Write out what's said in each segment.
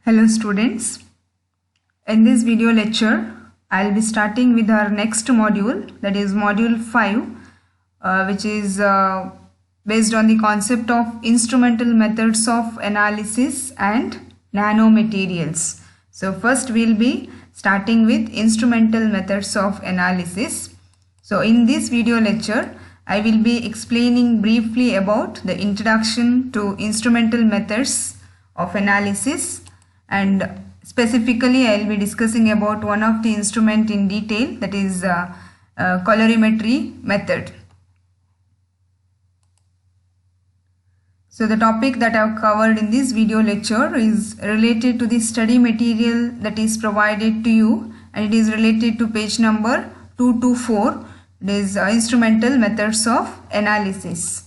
Hello students, in this video lecture I'll be starting with our next module, that is module 5, which is based on the concept of instrumental methods of analysis and nanomaterials. So first we'll be starting with instrumental methods of analysis. So in this video lecture I will be explaining briefly about the introduction to instrumental methods of analysis, and specifically I will be discussing about one of the instrument in detail, that is colorimetry method. So the topic that I have covered in this video lecture is related to the study material that is provided to you, and it is related to page number 224. It is instrumental methods of analysis.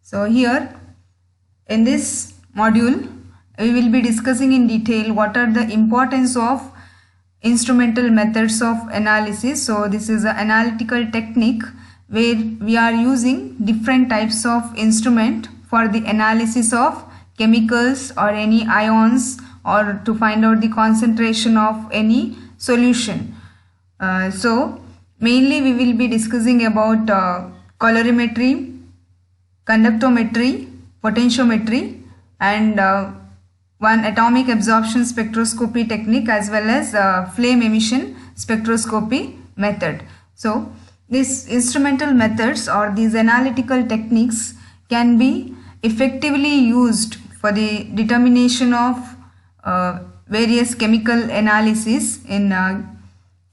So here in this module we will be discussing in detail what are the importance of instrumental methods of analysis. So this is an analytical technique where we are using different types of instrument for the analysis of chemicals or any ions, or to find out the concentration of any solution. So mainly we will be discussing about colorimetry, conductometry, potentiometry, and one atomic absorption spectroscopy technique, as well as flame emission spectroscopy method. So these instrumental methods or these analytical techniques can be effectively used for the determination of various chemical analysis in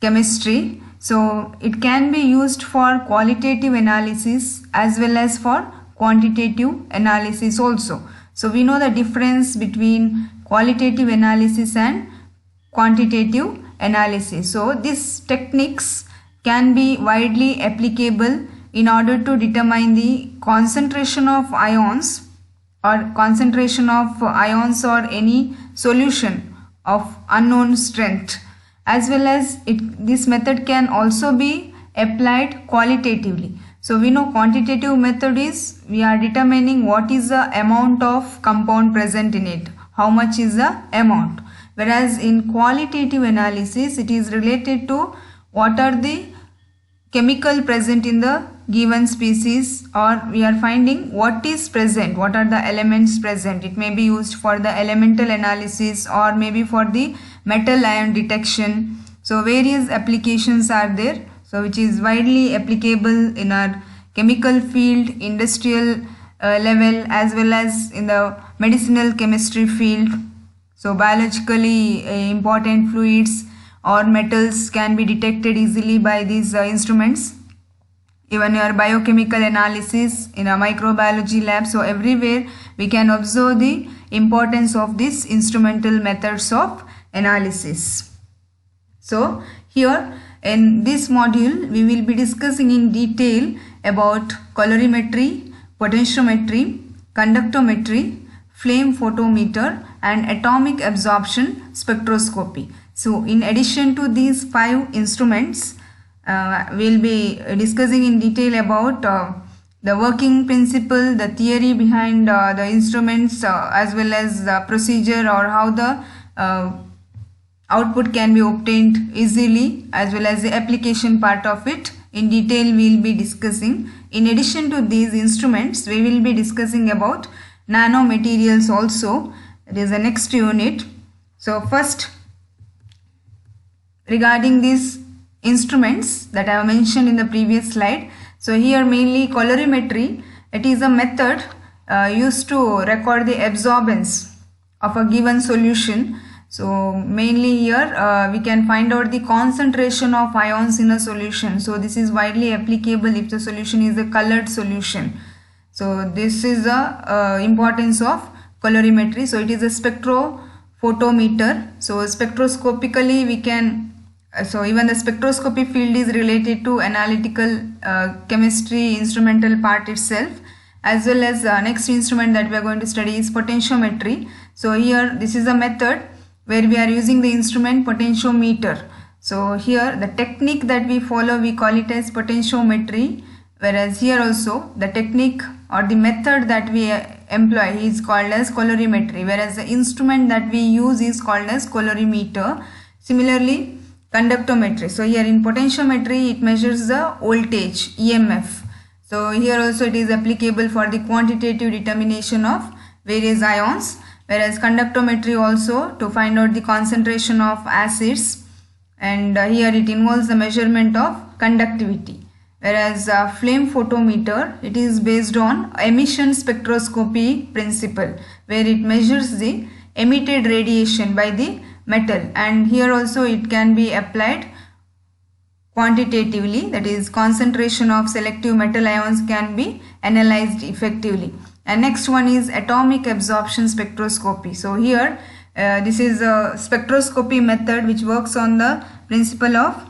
chemistry. So it can be used for qualitative analysis as well as for quantitative analysis also. So we know the difference between qualitative analysis and quantitative analysis. So these techniques can be widely applicable in order to determine the concentration of ions or any solution of unknown strength, as well as this method can also be applied qualitatively. So we know quantitative method is we are determining what is the amount of compound present in it, how much is the amount, whereas in qualitative analysis it is related to what are the chemical present in the given species, or we are finding what is present, what are the elements present. It may be used for the elemental analysis or maybe for the metal ion detection. So various applications are there, so which is widely applicable in our chemical field, industrial level, as well as in the medicinal chemistry field. So biologically important fluids or metals can be detected easily by these instruments. Even your biochemical analysis in a microbiology lab, so everywhere we can observe the importance of these instrumental methods of analysis. So here in this module we will be discussing in detail about colorimetry, potentiometry, conductometry, flame photometer, and atomic absorption spectroscopy. So in addition to these 5 instruments, we'll be discussing in detail about the working principle, the theory behind the instruments, as well as the procedure or how the output can be obtained easily, as well as the application part of it. In detail we'll be discussing. In addition to these instruments, we will be discussing about nanomaterials also. It is the next unit. So first, regarding these instruments that I have mentioned in the previous slide, so here mainly colorimetry, it is a method used to record the absorbance of a given solution. So mainly here we can find out the concentration of ions in a solution. So this is widely applicable if the solution is a colored solution. So this is the importance of colorimetry. So it is a spectrophotometer. So spectroscopically we can, so even the spectroscopy field is related to analytical chemistry instrumental part itself, as well as next instrument that we are going to study is potentiometry. So here this is a method where we are using the instrument potentiometer. So here the technique that we follow, we call it as potentiometry, whereas here also the technique or the method that we employ is called as colorimetry, whereas the instrument that we use is called as colorimeter. Similarly, conductometry. So here in potentiometry it measures the voltage, EMF. So here also it is applicable for the quantitative determination of various ions, whereas conductometry also to find out the concentration of acids, and here it involves the measurement of conductivity. Whereas flame photometer, it is based on emission spectroscopy principle, where it measures the emitted radiation by the metal, and here also it can be applied quantitatively, that is concentration of selective metal ions can be analyzed effectively. And next one is atomic absorption spectroscopy. So here this is a spectroscopy method which works on the principle of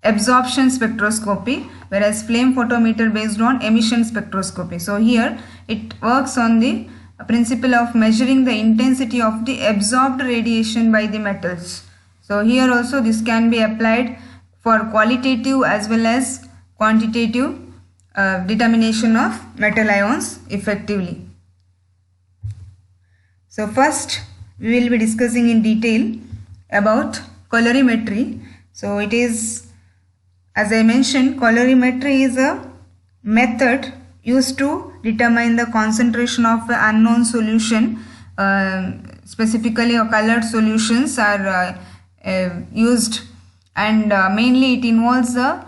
absorption spectroscopy, whereas flame photometer based on emission spectroscopy. So here it works on the principle of measuring the intensity of the absorbed radiation by the metals. So here also this can be applied for qualitative as well as quantitative determination of metal ions effectively. So first we will be discussing in detail about colorimetry. So it is, as I mentioned, colorimetry is a method used to determine the concentration of an unknown solution. Specifically colored solutions are used, and mainly it involves the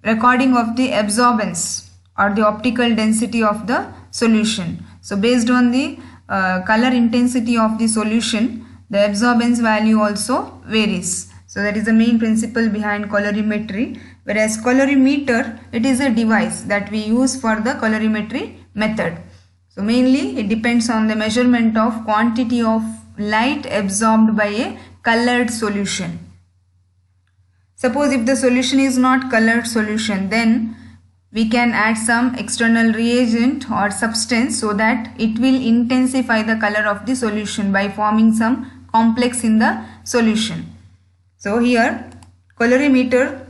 recording of the absorbance or the optical density of the solution. So based on the color intensity of the solution, the absorbance value also varies. So that is the main principle behind colorimetry. Whereas colorimeter, it is a device that we use for the colorimetry method. So mainly it depends on the measurement of quantity of light absorbed by a colored solution. Suppose if the solution is not colored solution, then we can add some external reagent or substance so that it will intensify the color of the solution by forming some complex in the solution. So here colorimeter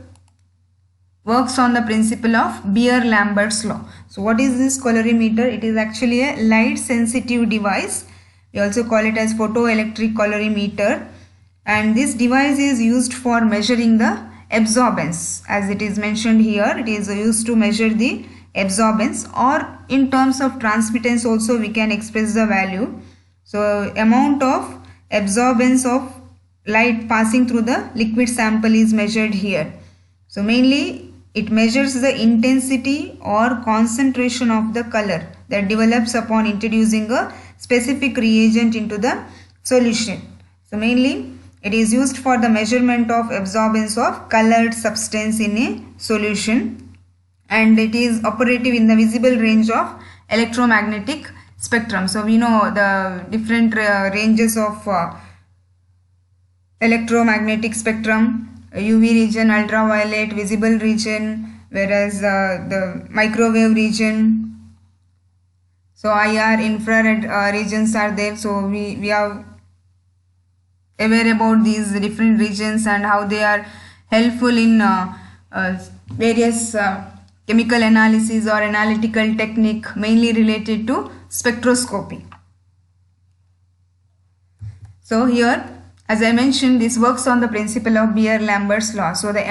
works on the principle of Beer-Lambert's law. So what is this colorimeter? It is actually a light sensitive device. We also call it as photoelectric colorimeter, and this device is used for measuring the absorbance. As it is mentioned here, it is used to measure the absorbance, or in terms of transmittance also we can express the value. So amount of absorbance of light passing through the liquid sample is measured here. So mainly it measures the intensity or concentration of the color that develops upon introducing a specific reagent into the solution. So mainly it is used for the measurement of absorbance of colored substance in a solution, and it is operative in the visible range of electromagnetic spectrum. So we know the different ranges of electromagnetic spectrum: UV region, ultraviolet, visible region, whereas the microwave region. So IR, infrared regions are there. So we are aware about these different regions and how they are helpful in various chemical analysis or analytical technique mainly related to spectroscopy. So here, as I mentioned, this works on the principle of Beer-Lambert's law. So the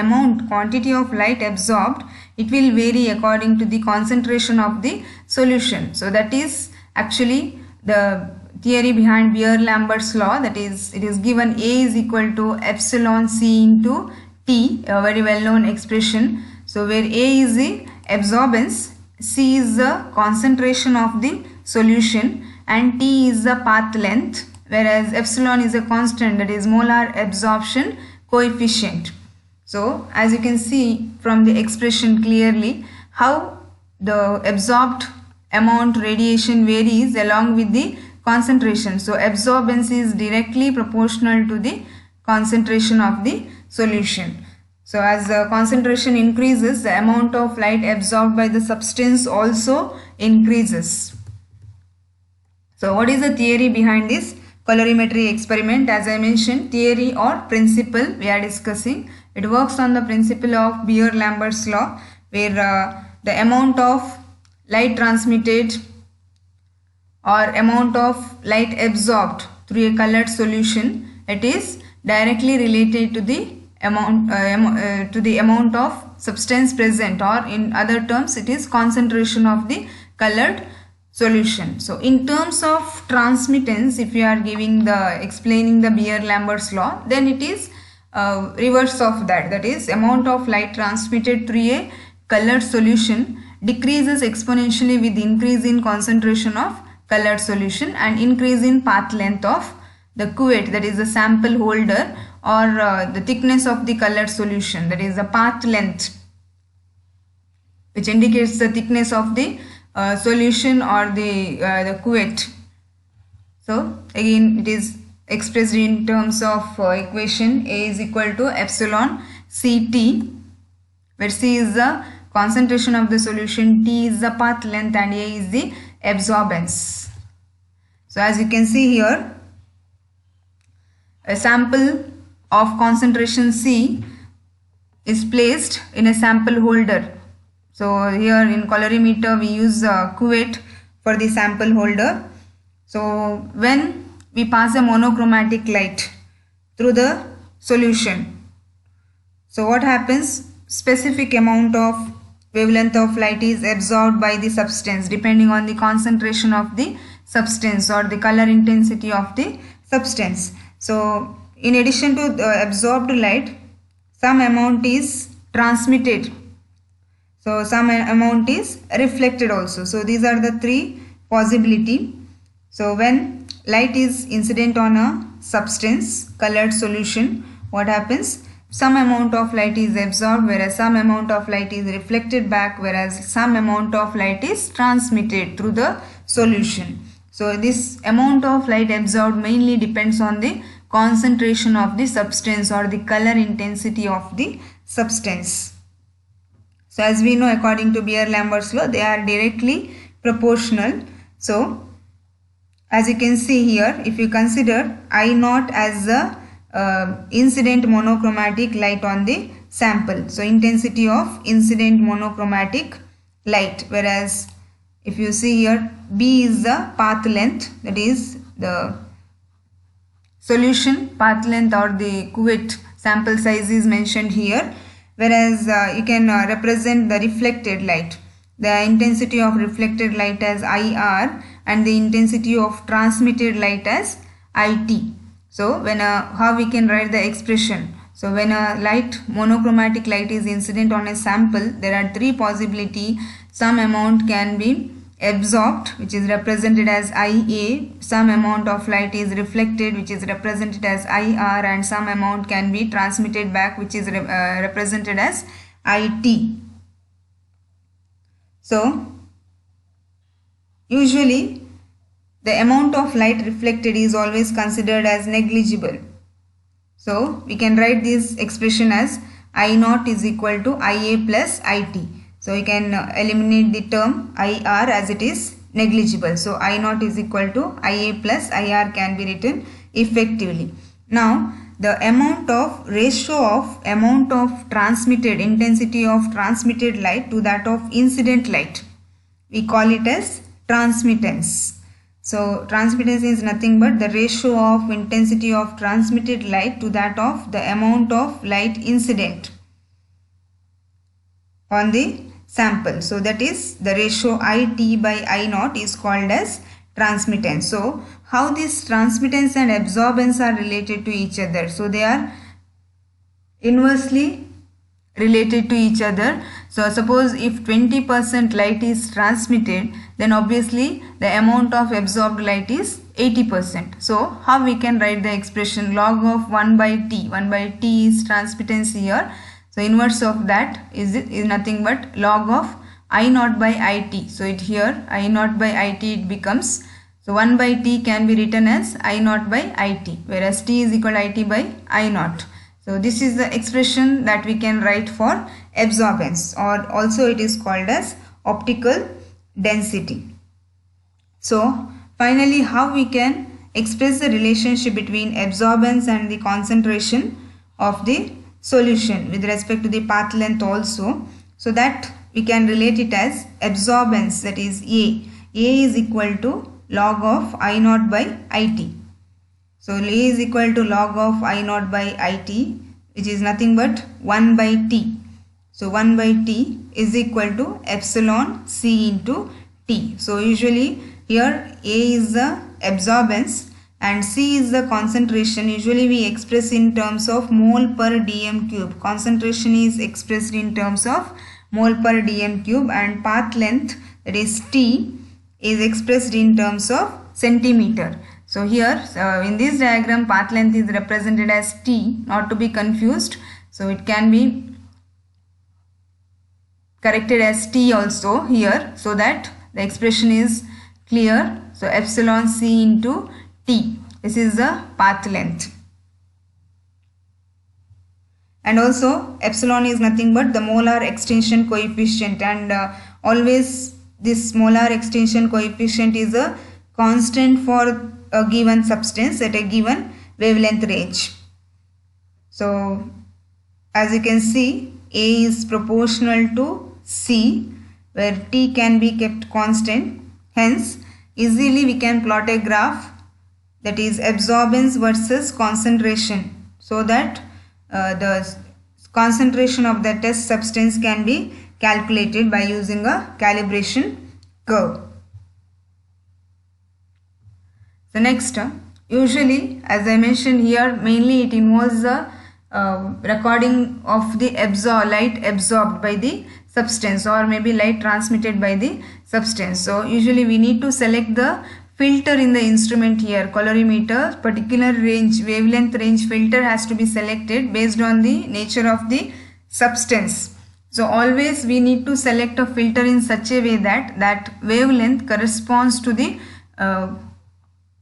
quantity of light absorbed, it will vary according to the concentration of the solution. So that is actually the theory behind Beer-Lambert's law. That is, it is given A is equal to epsilon C into T, a very well known expression. So where A is the absorbance, C is the concentration of the solution, and T is the path length, whereas epsilon is a constant, that is molar absorption coefficient. So as you can see from the expression clearly how the absorbed amount radiation varies along with the concentration. So absorbance is directly proportional to the concentration of the solution. So as the concentration increases, the amount of light absorbed by the substance also increases. So what is the theory behind this colorimetry experiment? As I mentioned, theory or principle we are discussing. It works on the principle of Beer-Lambert's law, where the amount of light transmitted or amount of light absorbed through a colored solution, it is directly related to the amount of substance present, or in other terms it is concentration of the colored solution. So in terms of transmittance, if you are explaining the Beer-Lambert's law, then it is reverse of that, that is amount of light transmitted through a colored solution decreases exponentially with increase in concentration of colored solution and increase in path length of the cuvette, that is the sample holder, or the thickness of the colored solution, that is the path length, which indicates the thickness of the solution or the cuvette. So again it is expressed in terms of equation A is equal to epsilon Ct, where C is the concentration of the solution, T is the path length, and A is the absorbance. So as you can see here, a sample of concentration C is placed in a sample holder. So here in colorimeter we use cuvette for the sample holder. So when we pass a monochromatic light through the solution, so what happens? Specific amount of wavelength of light is absorbed by the substance depending on the concentration of the substance or the color intensity of the substance. So in addition to the absorbed light, some amount is transmitted, so some amount is reflected also. So these are the three possibility. So when light is incident on a substance, colored solution, what happens? Some amount of light is absorbed, whereas some amount of light is reflected back, whereas some amount of light is transmitted through the solution. So this amount of light absorbed mainly depends on the concentration of the substance or the color intensity of the substance. So as we know, according to Beer-Lambert's law, they are directly proportional. So as you can see here, if you consider I naught as the incident monochromatic light on the sample, so intensity of incident monochromatic light, whereas if you see here, B is the path length, that is the solution path length or the cuvette sample size is mentioned here, whereas you can represent the reflected light, the intensity of reflected light as IR and the intensity of transmitted light as IT. So when how we can write the expression? So when a monochromatic light is incident on a sample, there are three possibility. Some amount can be absorbed, which is represented as IA, some amount of light is reflected, which is represented as IR, and some amount can be transmitted back, which is represented as IT. So usually the amount of light reflected is always considered as negligible. So we can write this expression as I naught is equal to IA plus IT. So you can eliminate the term IR as it is negligible. So I naught is equal to IA plus IR can be written effectively. Now the ratio of amount of transmitted, intensity of transmitted light to that of incident light, we call it as transmittance. So transmittance is nothing but the ratio of intensity of transmitted light to that of the amount of light incident on the sample. So that is the ratio IT by I naught is called as transmittance. So how this transmittance and absorbance are related to each other? So they are inversely related to each other. So suppose if 20% light is transmitted, then obviously the amount of absorbed light is 80%. So how we can write the expression log of 1 by T? 1 by T is transmittance here. So inverse of that is nothing but log of I naught by IT. So it here I naught by IT it becomes, so 1 by T can be written as I naught by IT, whereas T is equal to IT by I naught. So this is the expression that we can write for absorbance, or also it is called as optical density. So finally, how we can express the relationship between absorbance and the concentration of the solution with respect to the path length also, so that we can relate it as absorbance, that is A is equal to log of I naught by IT. So A is equal to log of I naught by IT, which is nothing but 1 by T. So 1 by T is equal to epsilon C into T. So usually here A is the absorbance and C is the concentration. Usually we express in terms of mole per dm cube. Concentration is expressed in terms of mole per dm cube, and path length, that is T, is expressed in terms of centimeter. So here in this diagram path length is represented as T, not to be confused. So it can be corrected as T also here, so that the expression is clear. So epsilon C into T, this is the path length. And also epsilon is nothing but the molar extension coefficient, and always this molar extension coefficient is a constant for a given substance at a given wavelength range. So as you can see, A is proportional to C, where T can be kept constant. Hence easily we can plot a graph, that is absorbance versus concentration, so that the concentration of the test substance can be calculated by using a calibration curve. So next, usually as I mentioned here, mainly it involves the recording of the light absorbed by the substance, or maybe light transmitted by the substance. So usually we need to select the filter in the instrument here, colorimeter. Particular range, wavelength range filter has to be selected based on the nature of the substance. So always we need to select a filter in such a way that that wavelength corresponds to the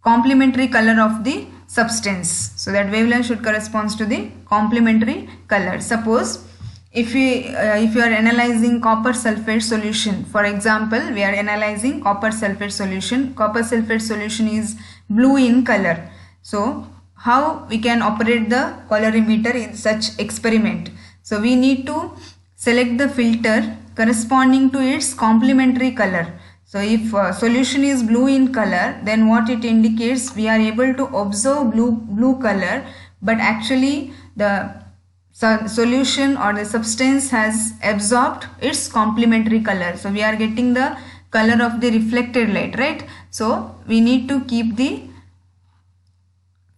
complementary color of the substance. So that wavelength should correspond to the complementary color. Suppose if you are analyzing copper sulfate solution, for example, we are analyzing copper sulfate solution. Copper sulfate solution is blue in color. So how we can operate the colorimeter in such experiment? So we need to select the filter corresponding to its complementary color. So if solution is blue in color, then what it indicates, we are able to observe blue color, but actually the solution or the substance has absorbed its complementary color. So we are getting the color of the reflected light, right? So we need to keep the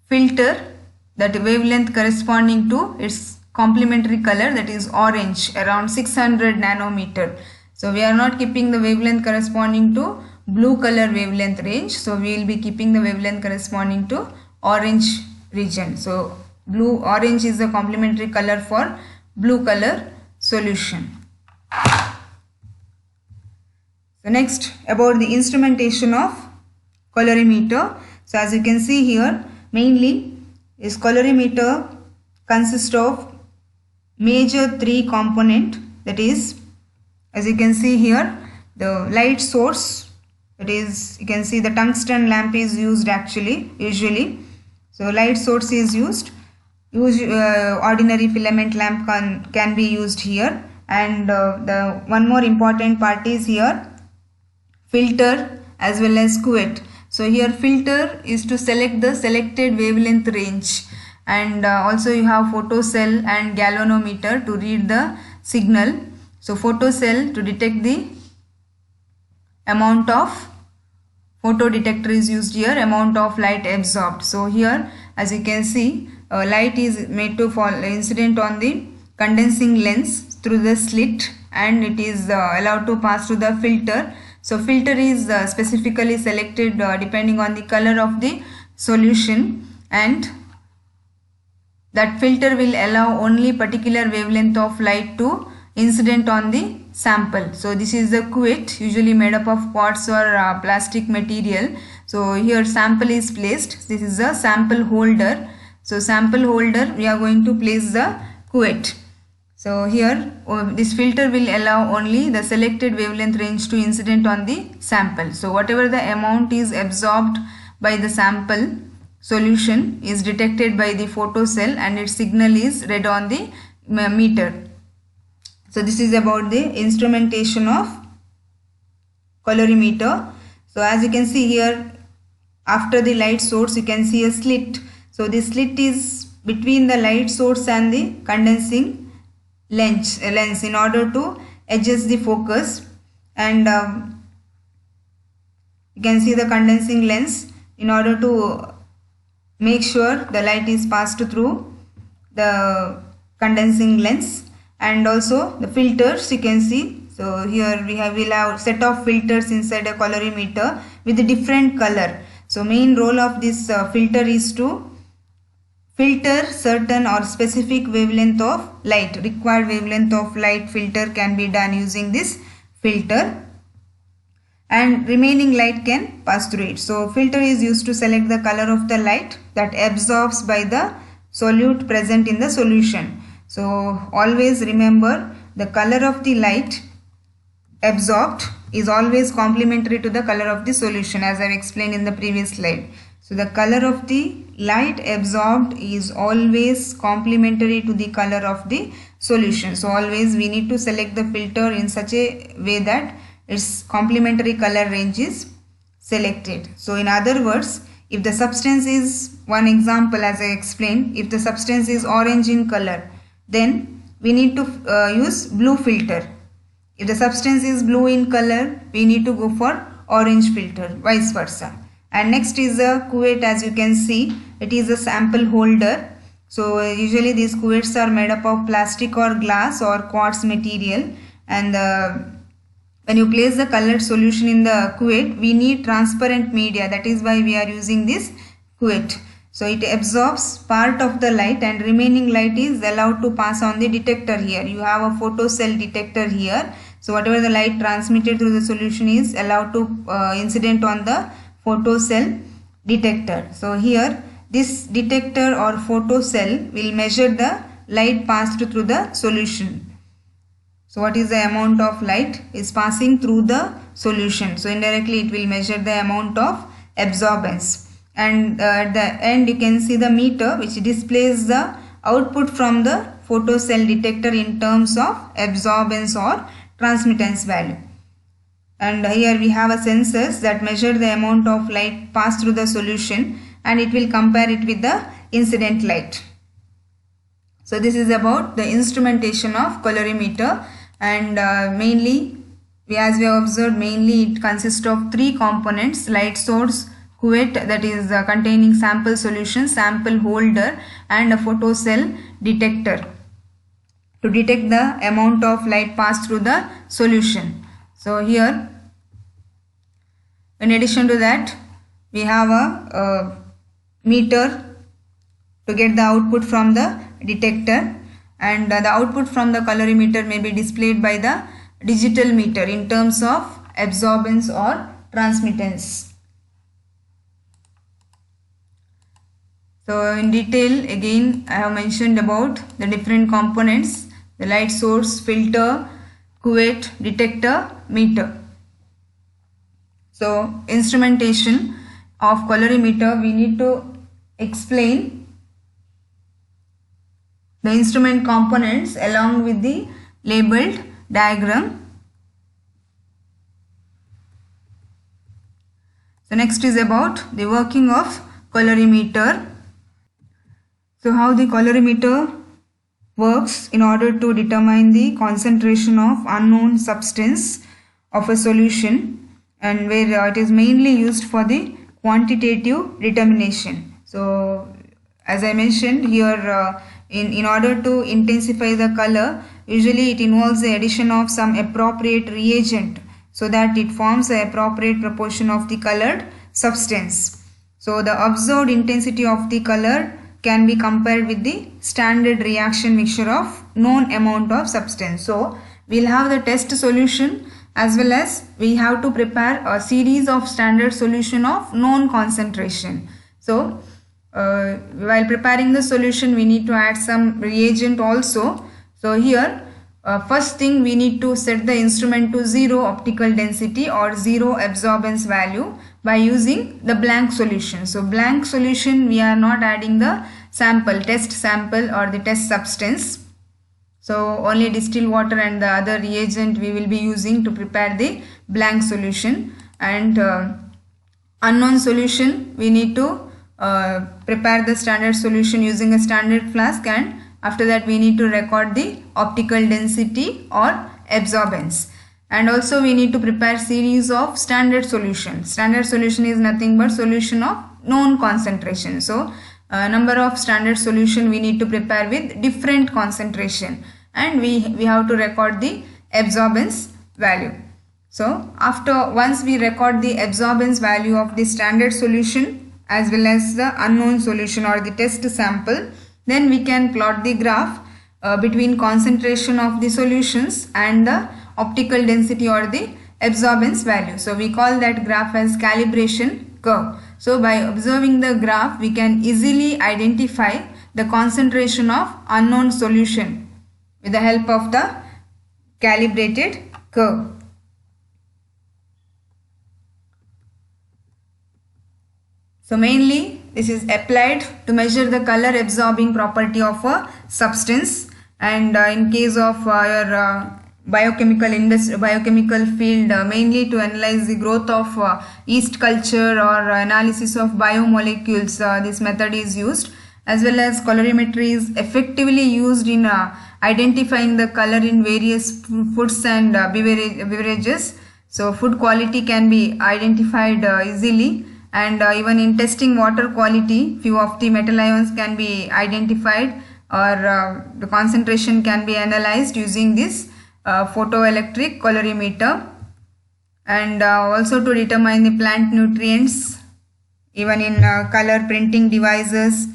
filter, that wavelength corresponding to its complementary color, that is orange, around 600 nanometer. So we are not keeping the wavelength corresponding to blue color wavelength range. So we will be keeping the wavelength corresponding to orange region. So orange is the complementary color for blue color solution. So next, about the instrumentation of colorimeter. So as you can see here, mainly this colorimeter consists of major three component, that is, as you can see here, the light source, that is, you can see the tungsten lamp is used usually. So light source is used. Ordinary filament lamp can be used here, and the one more important part is here filter as well as cuvette. So here filter is to select the selected wavelength range, and also you have photocell and galvanometer to read the signal. So photocell to detect the amount of, photo detector is used here, amount of light absorbed. So here as you can see, light is made to fall incident on the condensing lens through the slit, and it is allowed to pass through the filter. So filter is specifically selected depending on the color of the solution, and that filter will allow only particular wavelength of light to incident on the sample. So this is the cuvette, usually made up of quartz or plastic material. So here sample is placed. This is a sample holder. So sample holder, we are going to place the cuvette. So here this filter will allow only the selected wavelength range to incident on the sample. So whatever the amount is absorbed by the sample solution is detected by the photocell, and its signal is read on the meter. So this is about the instrumentation of colorimeter. So as you can see here, after the light source you can see a slit. So this slit is between the light source and the condensing lens in order to adjust the focus, and you can see the condensing lens in order to make sure the light is passed through the condensing lens. And also the filters you can see. So here we'll have set of filters inside a colorimeter with a different color. So main role of this filter is to filter certain or specific wavelength of light. Required wavelength of light filter can be done using this filter, and remaining light can pass through it. So filter is used to select the color of the light that absorbs by the solute present in the solution. So always remember, the color of the light absorbed is always complementary to the color of the solution, as I have explained in the previous slide. So the color of the light absorbed is always complementary to the color of the solution. So always we need to select the filter in such a way that its complementary color range is selected. So in other words, if the substance is, one example as I explained, if the substance is orange in color, then we need to use blue filter. If the substance is blue in color, we need to go for orange filter, vice versa. And next is a cuvette. As you can see, it is a sample holder. So usually these cuvettes are made up of plastic or glass or quartz material, and when you place the colored solution in the cuvette, we need transparent media. That is why we are using this cuvette. So it absorbs part of the light, and remaining light is allowed to pass on the detector. Here you have a photocell detector here. So whatever the light transmitted through the solution is allowed to incident on the photocell detector. So here this detector or photocell will measure the light passed through the solution. So what is the amount of light is passing through the solution. So indirectly it will measure the amount of absorbance. And at the end you can see the meter which displays the output from the photocell detector in terms of absorbance or transmittance value. And here we have a sensors that measure the amount of light passed through the solution, and it will compare it with the incident light. So this is about the instrumentation of colorimeter, and mainly as we have observed, mainly it consists of three components: light source, cuvette that is containing sample solution, sample holder, and a photocell detector to detect the amount of light passed through the solution. So here in addition to that we have a meter to get the output from the detector, and the output from the colorimeter may be displayed by the digital meter in terms of absorbance or transmittance. So in detail again I have mentioned about the different components: the light source, filter, cuvette, detector, meter. So instrumentation of colorimeter, we need to explain the instrument components along with the labeled diagram. So next is about the working of colorimeter. So how the colorimeter works in order to determine the concentration of unknown substance of a solution, and where it is mainly used for the quantitative determination. So as I mentioned here, in order to intensify the color, usually it involves the addition of some appropriate reagent so that it forms an appropriate proportion of the colored substance. So the observed intensity of the color can be compared with the standard reaction mixture of known amount of substance. So we'll have the test solution, as well as we have to prepare a series of standard solution of known concentration. So while preparing the solution we need to add some reagent also. So here first thing we need to set the instrument to 0 optical density or 0 absorbance value by using the blank solution. So blank solution, we are not adding the sample, test sample or the test substance. So only distilled water and the other reagent we will be using to prepare the blank solution. And unknown solution, we need to prepare the standard solution using a standard flask, and after that we need to record the optical density or absorbance. And also we need to prepare series of standard solution. Standard solution is nothing but solution of known concentration. So number of standard solution we need to prepare with different concentration, and we have to record the absorbance value. So once we record the absorbance value of the standard solution as well as the unknown solution or the test sample, then we can plot the graph between concentration of the solutions and the optical density or the absorbance value. So we call that graph as calibration curve. So by observing the graph, we can easily identify the concentration of unknown solution with the help of the calibrated curve. So mainly this is applied to measure the color absorbing property of a substance, and in case of your biochemical field, mainly to analyze the growth of yeast culture or analysis of biomolecules, this method is used, as well as colorimetry is effectively used in identifying the color in various foods and beverages. So food quality can be identified easily, and even in testing water quality, few of the metal ions can be identified, or the concentration can be analyzed using this photoelectric colorimeter. And also to determine the plant nutrients, even in color printing devices,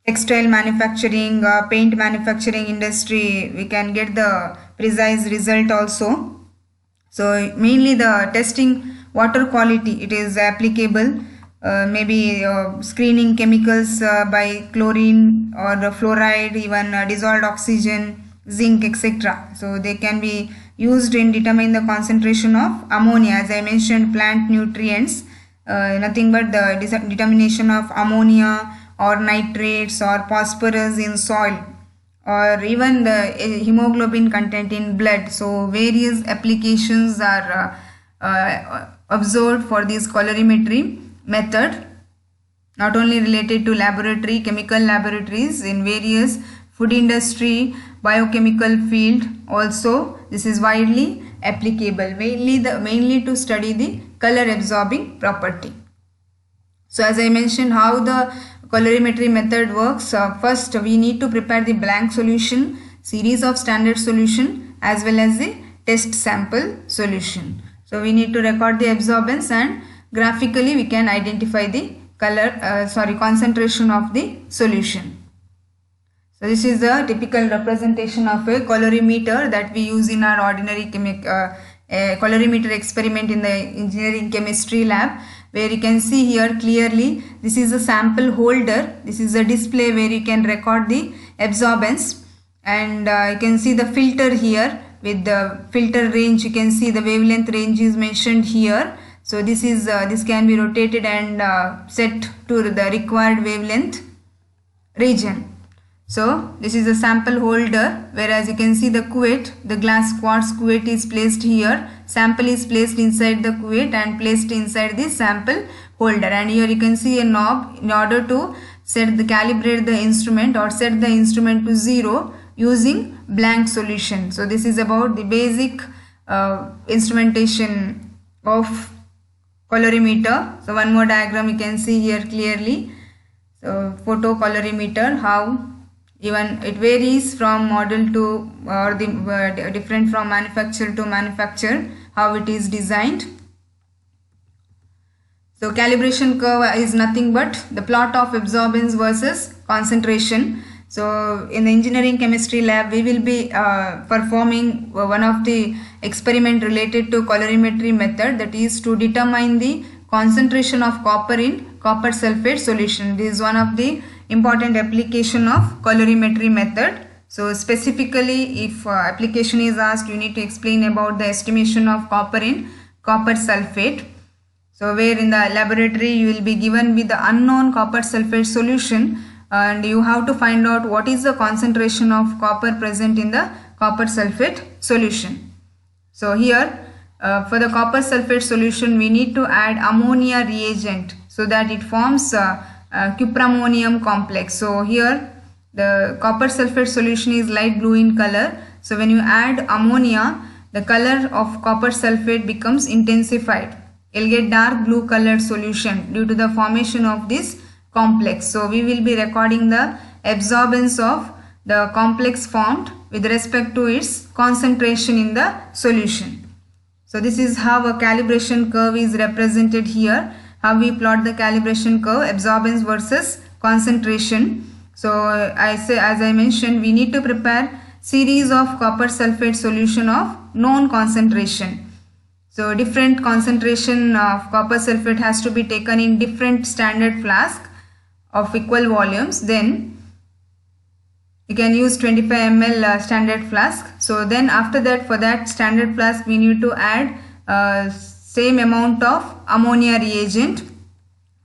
textile manufacturing, paint manufacturing industry, we can get the precise result also. So mainly the testing water quality, it is applicable, maybe screening chemicals by chlorine or fluoride, even dissolved oxygen, zinc, etc. So they can be used in determining the concentration of ammonia. As I mentioned, plant nutrients, nothing but the determination of ammonia or nitrates or phosphorus in soil, or even the hemoglobin content in blood. So various applications are observed for this colorimetry method, not only related to laboratory, chemical laboratories, in various food industry, biochemical field also this is widely applicable, mainly to study the color absorbing property. So as I mentioned, how the colorimetry method works, first we need to prepare the blank solution, series of standard solution, as well as the test sample solution. So we need to record the absorbance, and graphically we can identify the concentration of the solution. So this is a typical representation of a colorimeter that we use in our ordinary colorimeter experiment in the engineering chemistry lab, where you can see here clearly this is a sample holder, this is a display where you can record the absorbance, and you can see the filter here. With the filter range, you can see the wavelength range is mentioned here. So this can be rotated and set to the required wavelength region. So this is a sample holder, whereas you can see the cuvette, the glass quartz cuvette is placed here. Sample is placed inside the cuvette and placed inside the sample holder, and here you can see a knob in order to calibrate the instrument or set the instrument to 0 using blank solution. So this is about the basic instrumentation of colorimeter. So one more diagram you can see here clearly. So photocolorimeter, how even it varies from model to or different from manufacturer to manufacturer, how it is designed. So calibration curve is nothing but the plot of absorbance versus concentration. So in the engineering chemistry lab, we will be performing one of the experiment related to colorimetry method, that is to determine the concentration of copper in copper sulfate solution. This is one of the important application of colorimetry method. So specifically, if application is asked, you need to explain about the estimation of copper in copper sulfate. So where in the laboratory you will be given with the unknown copper sulfate solution, and you have to find out what is the concentration of copper present in the copper sulfate solution. So here for the copper sulfate solution, we need to add ammonia reagent so that it forms cuprammonium complex. So here the copper sulfate solution is light blue in color. So when you add ammonia, the color of copper sulfate becomes intensified. You'll get dark blue colored solution due to the formation of this complex. So we will be recording the absorbance of the complex formed with respect to its concentration in the solution. So this is how a calibration curve is represented here. How we plot the calibration curve, absorbance versus concentration. So as I mentioned, we need to prepare series of copper sulfate solution of known concentration. So different concentration of copper sulfate has to be taken in different standard flask of equal volumes. Then you can use 25 ml standard flask. So then after that, for that standard flask, we need to add same amount of ammonia reagent.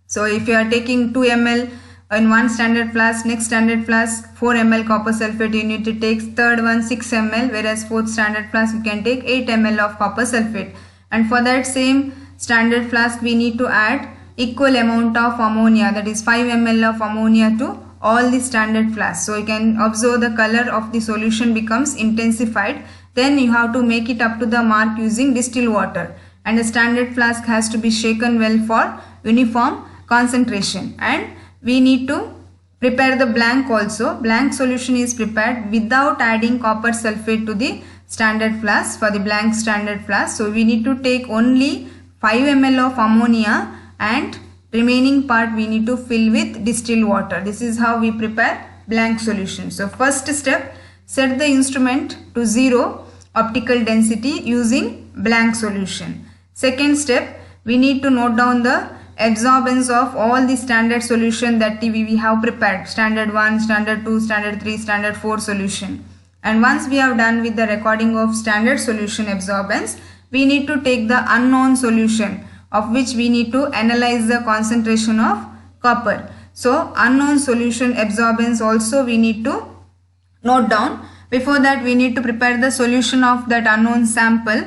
So if you are taking 2 ml in one standard flask, next standard flask 4 ml copper sulfate you need to take, third one 6 ml, whereas fourth standard flask you can take 8 ml of copper sulfate. And for that same standard flask we need to add equal amount of ammonia, that is 5 ml of ammonia to all the standard flasks. So you can observe the color of the solution becomes intensified. Then you have to make it up to the mark using distilled water, and the standard flask has to be shaken well for uniform concentration. And we need to prepare the blank also. Blank solution is prepared without adding copper sulfate to the standard flask for the blank standard flask. So we need to take only 5 ml of ammonia and remaining part we need to fill with distilled water. This is how we prepare blank solution. So first step, set the instrument to 0 optical density using blank solution. Second step, we need to note down the absorbance of all the standard solution that we have prepared, standard 1, standard 2, standard 3, standard 4 solution. And once we have done with the recording of standard solution absorbance, we need to take the unknown solution, of which we need to analyze the concentration of copper. So unknown solution absorbance also we need to note down. Before that we need to prepare the solution of that unknown sample.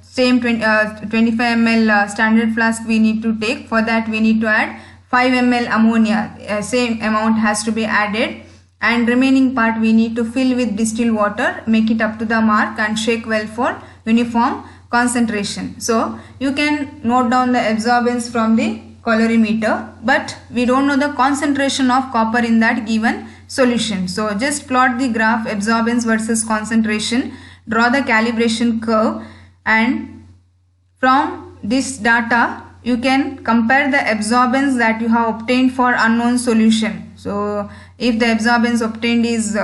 Same 25 ml standard flask we need to take. For that we need to add 5 ml ammonia, same amount has to be added, and remaining part we need to fill with distilled water, make it up to the mark and shake well for uniform concentration. So you can note down the absorbance from the colorimeter, but we don't know the concentration of copper in that given solution. So just plot the graph absorbance versus concentration, draw the calibration curve, and from this data you can compare the absorbance that you have obtained for unknown solution. So if the absorbance obtained is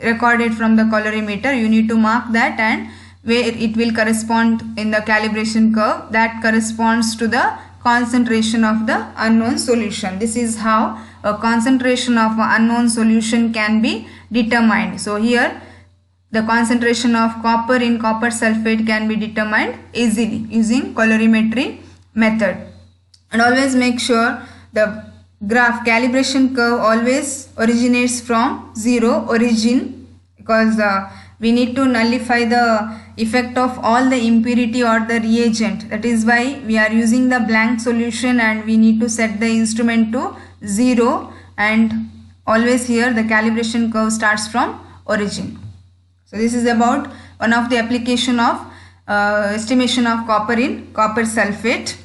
recorded from the colorimeter, you need to mark that, and where it will correspond in the calibration curve, that corresponds to the concentration of the unknown solution. This is how a concentration of an unknown solution can be determined. So here the concentration of copper in copper sulfate can be determined easily using colorimetry method. And always make sure the graph calibration curve always originates from 0 origin, because we need to nullify the effect of all the impurity or the reagent. That is why we are using the blank solution, and we need to set the instrument to 0, and always here the calibration curve starts from origin. So this is about one of the application of estimation of copper in copper sulfate,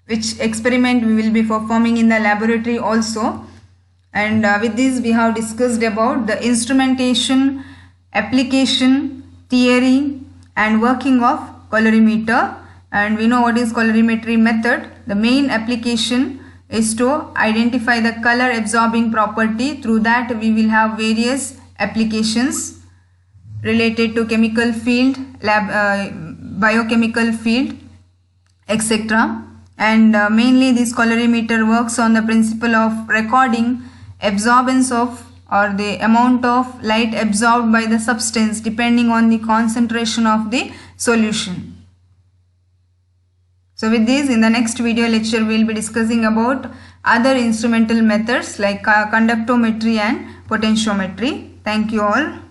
which experiment we will be performing in the laboratory also. And with this we have discussed about the instrumentation, application, theory and working of colorimeter. And we know what is colorimetry method. The main application is to identify the color absorbing property. Through that we will have various applications related to chemical field, biochemical field, etc. And mainly this colorimeter works on the principle of recording absorbance of, or the amount of light absorbed by the substance depending on the concentration of the solution. So with this, in the next video lecture we will be discussing about other instrumental methods like conductometry and potentiometry. Thank you all.